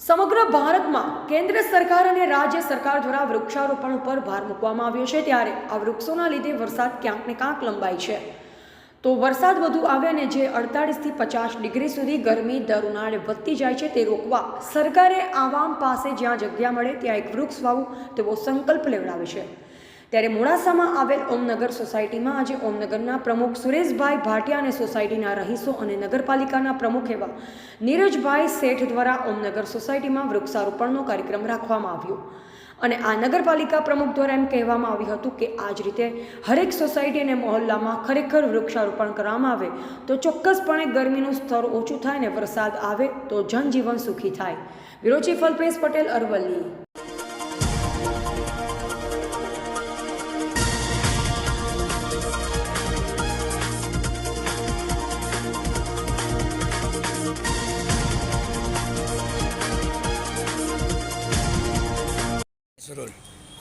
સમગ્ર ભારતમાં કેન્દ્ર સરકાર અને રાજ્ય સરકાર દ્વારા વૃક્ષારોપણ ઉપર ભાર મૂકવામાં આવ્યો છે, ત્યારે આ વૃક્ષોના લીધે વરસાદ ક્યાંક ને ક્યાંક લંબાય છે. તો વરસાદ વધુ આવે અને જે 48 થી 50 ડિગ્રી સુધી ગરમી દર ઉનાળે વધતી જાય છે, તે રોકવા સરકારે આવામ પાસે જ્યાં જગ્યા મળે ત્યાં એક વૃક્ષ વાવવું તેવો સંકલ્પ લેવડાવે છે. ત્યારે મોડાસામાં આવેલ ઓમનગર સોસાયટીમાં આજે ઓમનગરના પ્રમુખ સુરેશભાઈ ભાટિયા અને સોસાયટીના રહીશો અને નગરપાલિકાના પ્રમુખ એવા નીરજભાઈ શેઠ દ્વારા ઓમનગર સોસાયટીમાં વૃક્ષારોપણનો કાર્યક્રમ રાખવામાં આવ્યો. અને આ નગરપાલિકા પ્રમુખ દ્વારા એમ કહેવામાં આવ્યું હતું કે આ જ રીતે હરેક સોસાયટી અને મહોલ્લામાં ખરેખર વૃક્ષારોપણ કરવામાં આવે તો ચોક્કસપણે ગરમીનું સ્તર ઓછું થાય અને વરસાદ આવે તો જનજીવન સુખી થાય. Bureau chief Alpesh Patel, Aravalli.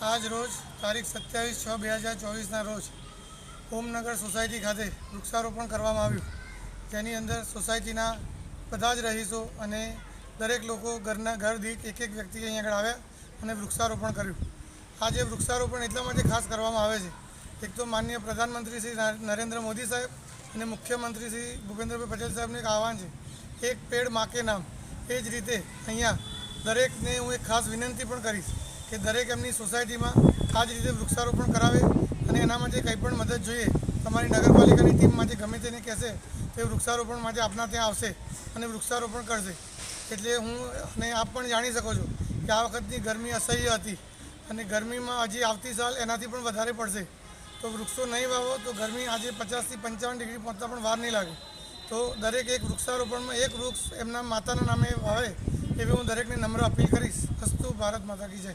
આજ રોજ તારીખ 27/6/2024 રોજ ઓમનગર સોસાયટી ખાતે વૃક્ષારોપણ કરવામાં આવ્યું, જેની અંદર સોસાયટીના બધા જ રહીશો અને દરેક લોકો ઘર દીઠ એક વ્યક્તિ અહીં આગળ આવ્યા અને વૃક્ષારોપણ કર્યું. આજે વૃક્ષારોપણ એટલા માટે ખાસ કરવામાં આવે છે, એક તો માનનીય પ્રધાનમંત્રી શ્રી નરેન્દ્ર મોદી સાહેબ અને મુખ્યમંત્રી શ્રી ભૂપેન્દ્રભાઈ પટેલ સાહેબનું એક આહવાન છે, એક પેડ માં કે નામ. એ જ રીતે અહીંયા દરેકને હું એક ખાસ વિનંતી પણ કરીશ કે દરેક એમની સોસાયટીમાં આ જ રીતે વૃક્ષારોપણ કરાવે અને એના માટે કંઈ પણ મદદ જોઈએ તમારી નગરપાલિકાની ટીમમાંથી ગમે તેને કહેશે તે વૃક્ષારોપણ માટે આપણા ત્યાં આવશે અને વૃક્ષારોપણ કરશે. એટલે હું અને આપ પણ જાણી શકો છો કે આ વખતની ગરમી અસહ્ય હતી અને ગરમીમાં હજી આવતી સાલ એનાથી પણ વધારે પડશે. તો વૃક્ષો નહીં વાવો તો ગરમી આજે 50 થી 55 ડિગ્રી પહોંચતા પણ વાર નહીં લાગે. તો દરેક એક વૃક્ષારોપણમાં એક વૃક્ષ એમના માતાના નામે વાવે એવી હું દરેકને નમ્ર અપીલ કરીશ. અસ્તુ ભારત માતા કી જય.